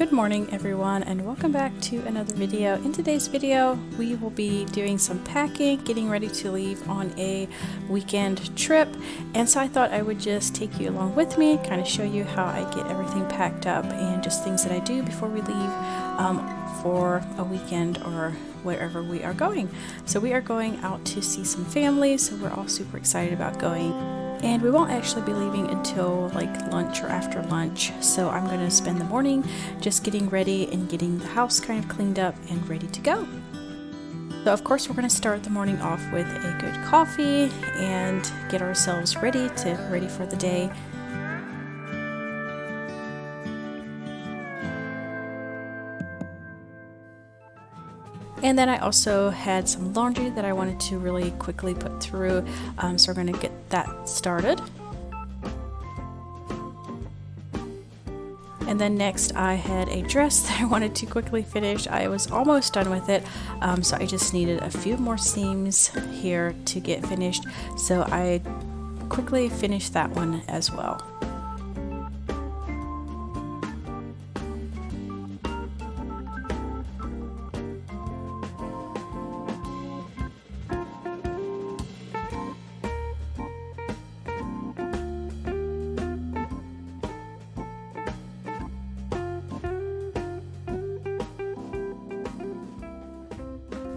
Good morning everyone, and welcome back to another video. In today's video we will be doing some packing, getting ready to leave on a weekend trip, and so I thought I would just take you along with me, kind of show you how I get everything packed up and just things that I do before we leave for a weekend or wherever we are going. So we are going out to see some family, so we're all super excited about going. And we won't actually be leaving until like lunch or after lunch, so I'm going to spend the morning just getting ready and getting the house kind of cleaned up and ready to go. So of course we're going to start the morning off with a good coffee and get ourselves ready for the day. And then I also had some laundry that I wanted to really quickly put through, so we're going to get that started. And then next I had a dress that I wanted to quickly finish. I was almost done with it, so I just needed a few more seams here to get finished. So I quickly finished that one as well.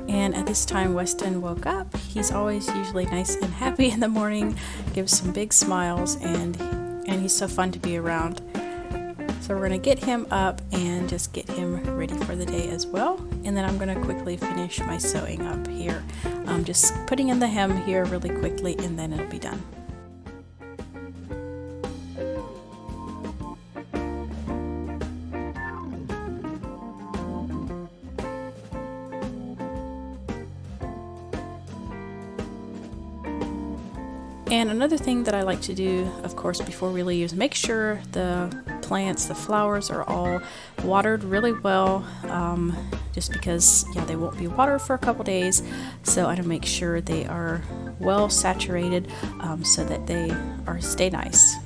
And at this time Weston woke up. He's always usually nice and happy in the morning, gives some big smiles, and he's so fun to be around. So we're going to get him up and just get him ready for the day as well. And then I'm going to quickly finish my sewing up here. Just putting in the hem here really quickly, and then it'll be done. And another thing that I like to do, of course, before we leave is make sure the plants, the flowers are all watered really well, just because they won't be watered for a couple days. So I want to make sure they are well saturated, so that they stay nice.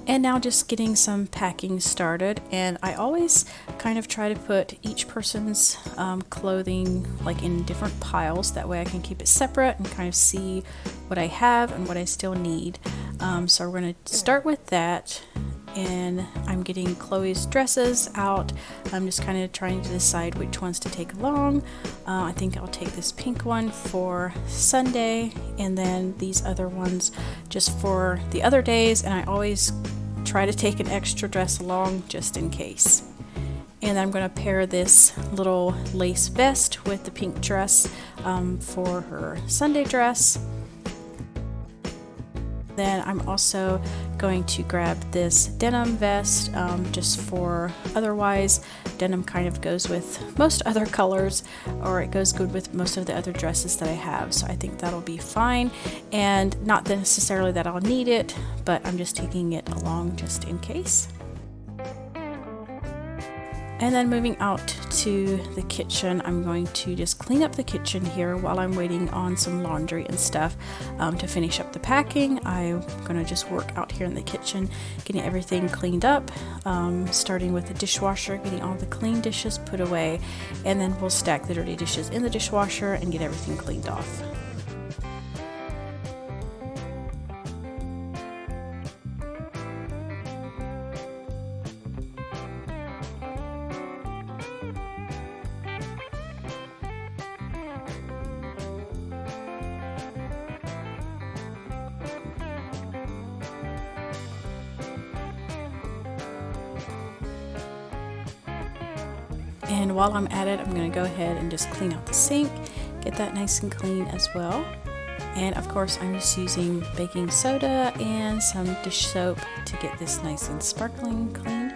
And now just getting some packing started, and I always kind of try to put each person's clothing like in different piles, that way I can keep it separate and kind of see what I have and what I still need. So we're going to start with that, and I'm getting Chloe's dresses out. I'm just kind of trying to decide which ones to take along. I think I'll take this pink one for Sunday, and then these other ones just for the other days, and I always try to take an extra dress along just in case. And I'm going to pair this little lace vest with the pink dress for her Sunday dress. Then I'm also going to grab this denim vest, just for, otherwise denim kind of goes with most other colors, or it goes good with most of the other dresses that I have, so I think that'll be fine. And not necessarily that I'll need it, but I'm just taking it along just in case. And then moving out to the kitchen, I'm going to just clean up the kitchen here while I'm waiting on some laundry and stuff to finish up the packing. I'm going to just work out here in the kitchen, getting everything cleaned up, starting with the dishwasher, getting all the clean dishes put away, and then we'll stack the dirty dishes in the dishwasher and get everything cleaned off. And while I'm at it, I'm going to go ahead and just clean out the sink, get that nice and clean as well. And of course I'm just using baking soda and some dish soap to get this nice and sparkling clean.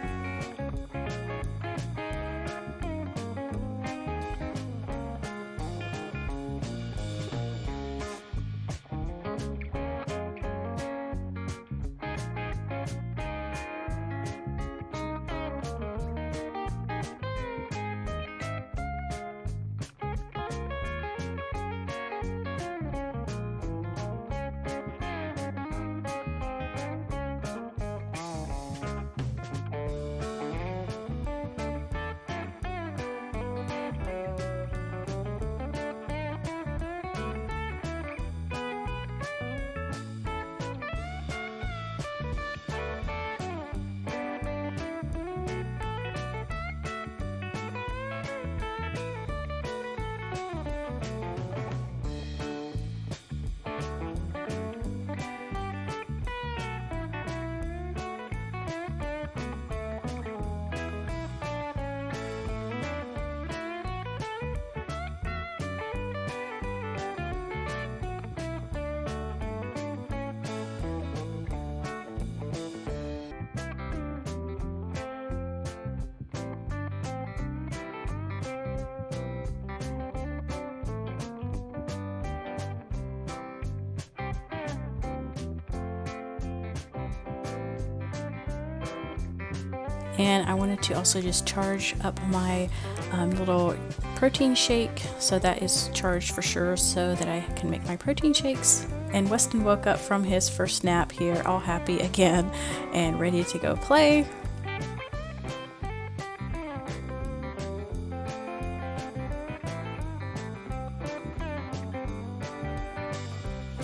And I wanted to also just charge up my little protein shake, so that is charged for sure, so that I can make my protein shakes. And Weston woke up from his first nap here all happy again and ready to go play.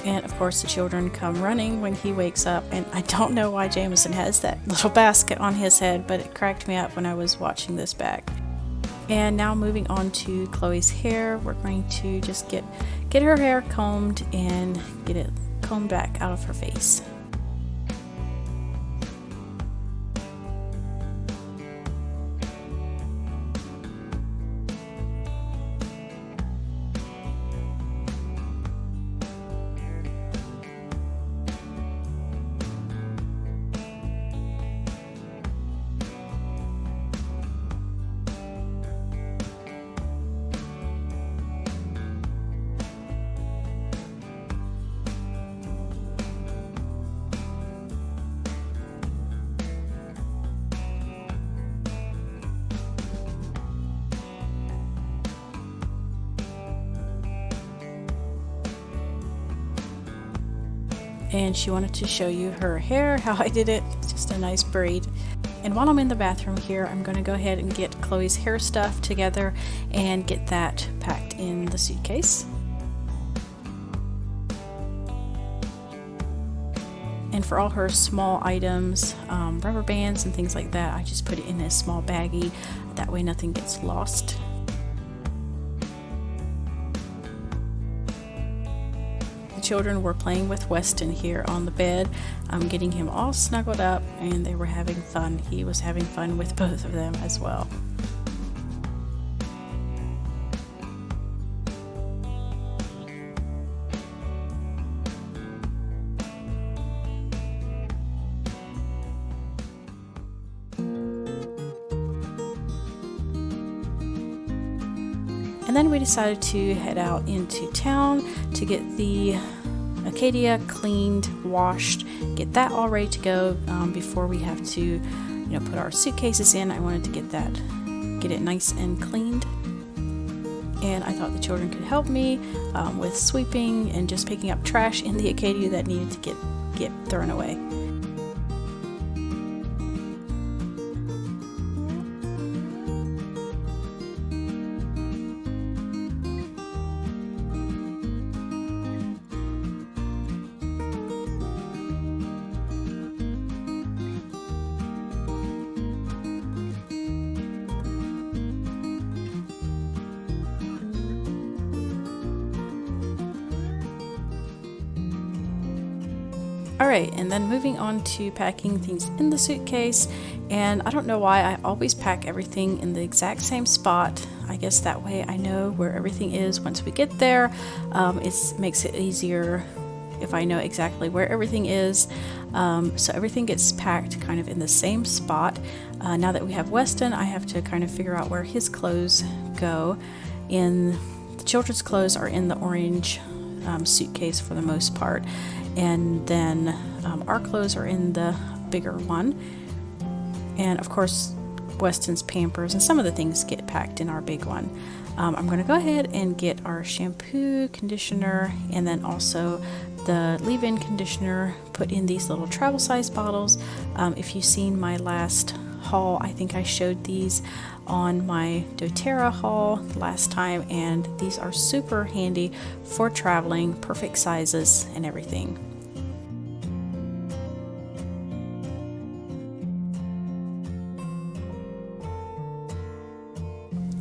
And of course the children come running when he wakes up, and I don't know why Jameson has that little basket on his head, but it cracked me up when I was watching this back. And now moving on to Chloe's hair, we're going to just get her hair combed and get it combed back out of her face. And she wanted to show you her hair, how I did it, just a nice braid. And while I'm in the bathroom here, I'm going to go ahead and get Chloe's hair stuff together and get that packed in the suitcase. And for all her small items, rubber bands and things like that, I just put it in a small baggie, that way nothing gets lost. Children were playing with Weston here on the bed, getting him all snuggled up, and they were having fun. He was having fun with both of them as well. And then we decided to head out into town to get the Acadia cleaned, washed, get that all ready to go before we have to, put our suitcases in. I wanted to get it nice and cleaned. And I thought the children could help me with sweeping and just picking up trash in the Acadia that needed to get thrown away. Alright, and then moving on to packing things in the suitcase, and I don't know why I always pack everything in the exact same spot. I guess that way I know where everything is once we get there. It makes it easier if I know exactly where everything is. So everything gets packed kind of in the same spot. Now that we have Weston, I have to kind of figure out where his clothes go. The children's clothes are in the orange suitcase for the most part, and then our clothes are in the bigger one, and of course Weston's Pampers and some of the things get packed in our big one. I'm going to go ahead and get our shampoo, conditioner, and then also the leave-in conditioner put in these little travel size bottles. If you've seen my last haul, I think I showed these on my doTERRA haul last time, and these are super handy for traveling, perfect sizes and everything.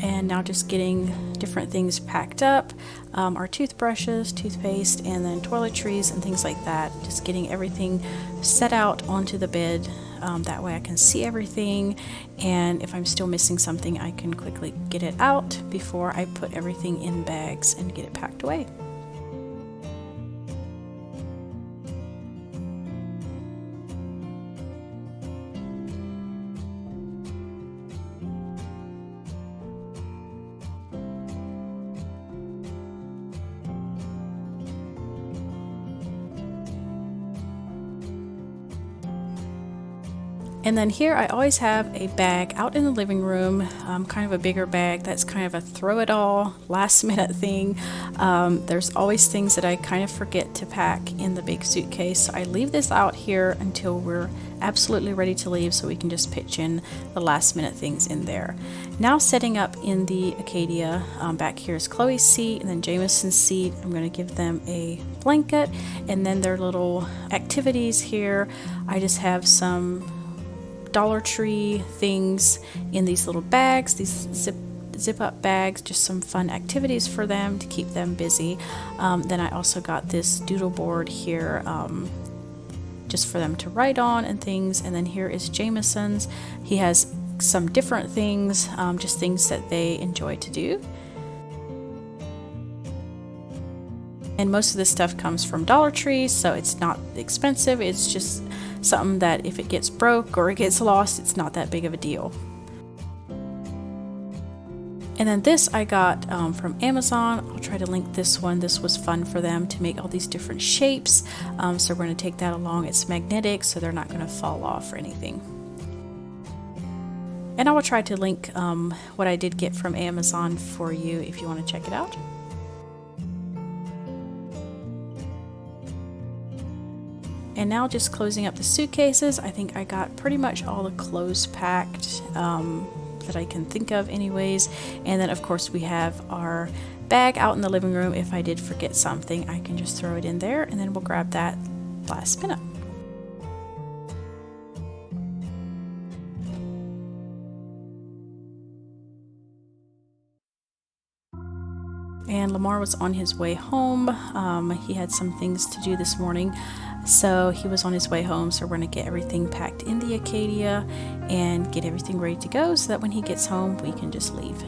And now just getting different things packed up, our toothbrushes, toothpaste, and then toiletries and things like that. Just getting everything set out onto the bed. That way I can see everything, and if I'm still missing something, I can quickly get it out before I put everything in bags and get it packed away. And then here I always have a bag out in the living room, kind of a bigger bag that's kind of a throw it all last minute thing. There's always things that I kind of forget to pack in the big suitcase, so I leave this out here until we're absolutely ready to leave so we can just pitch in the last minute things in there. Now setting up in the Acadia, back here is Chloe's seat and then Jameson's seat. I'm going to give them a blanket, and then their little activities here. I just have some Dollar Tree things in these little bags, these zip up bags, just some fun activities for them to keep them busy. Then I also got this doodle board here, just for them to write on and things. And then here is Jameson's. He has some different things, just things that they enjoy to do. And most of this stuff comes from Dollar Tree, so it's not expensive. It's just something that if it gets broke or it gets lost, it's not that big of a deal. And then this I got from Amazon. I'll try to link this one. This was fun for them to make all these different shapes. So we're going to take that along. It's magnetic, so they're not going to fall off or anything. And I will try to link what I did get from Amazon for you if you want to check it out. And now just closing up the suitcases. I think I got pretty much all the clothes packed that I can think of anyways. And then of course we have our bag out in the living room. If I did forget something, I can just throw it in there, and then we'll grab that last minute. And Lamar was on his way home. He had some things to do this morning, so he was on his way home. So we're going to get everything packed in the Acadia and get everything ready to go so that when he gets home we can just leave.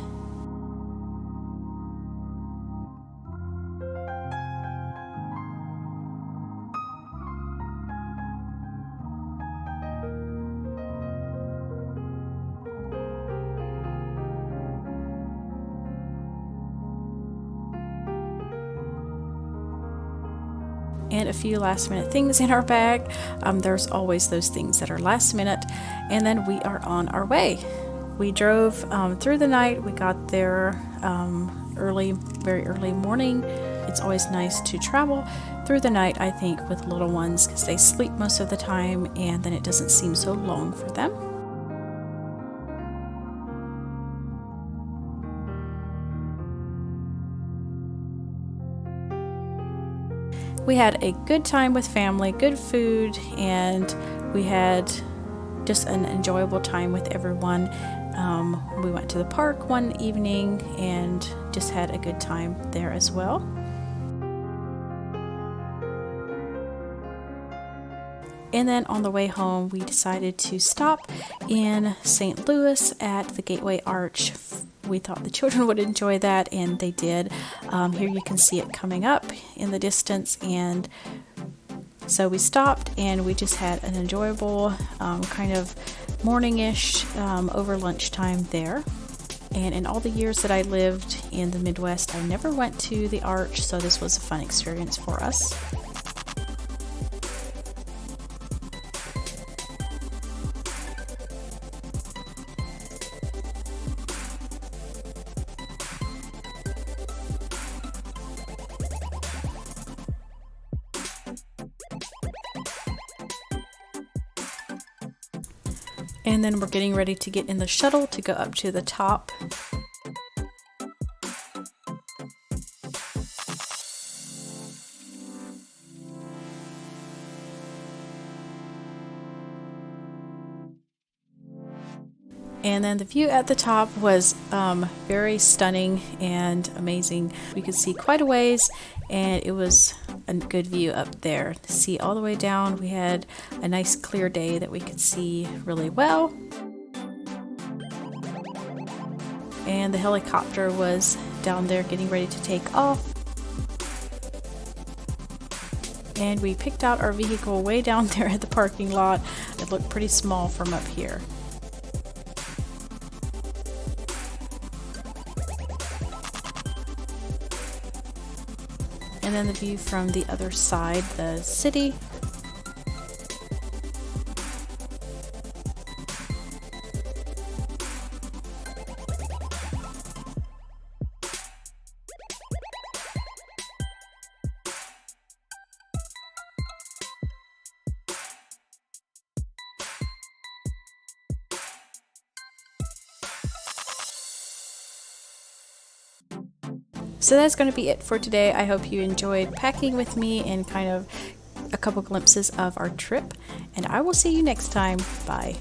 And a few last minute things in our bag. There's always those things that are last minute, and then we are on our way. We drove through the night. We got there very early morning. It's always nice to travel through the night, I think, with little ones, because they sleep most of the time, and then it doesn't seem so long for them. We had a good time with family, good food, and we had just an enjoyable time with everyone. We went to the park one evening and just had a good time there as well. And then on the way home, we decided to stop in St. Louis at the Gateway Arch. We thought the children would enjoy that, and they did. Here you can see it coming up in the distance, and so we stopped and we just had an enjoyable kind of morning-ish over lunchtime there. And in all the years that I lived in the Midwest, I never went to the Arch, so this was a fun experience for us. And then we're getting ready to get in the shuttle to go up to the top. And then the view at the top was very stunning and amazing. We could see quite a ways, and it was a good view up there to see all the way down. We had a nice clear day that we could see really well. And the helicopter was down there getting ready to take off. And we picked out our vehicle way down there at the parking lot. It looked pretty small from up here. And then the view from the other side, the city. So that's going to be it for today. I hope you enjoyed packing with me and kind of a couple glimpses of our trip, and I will see you next time. Bye.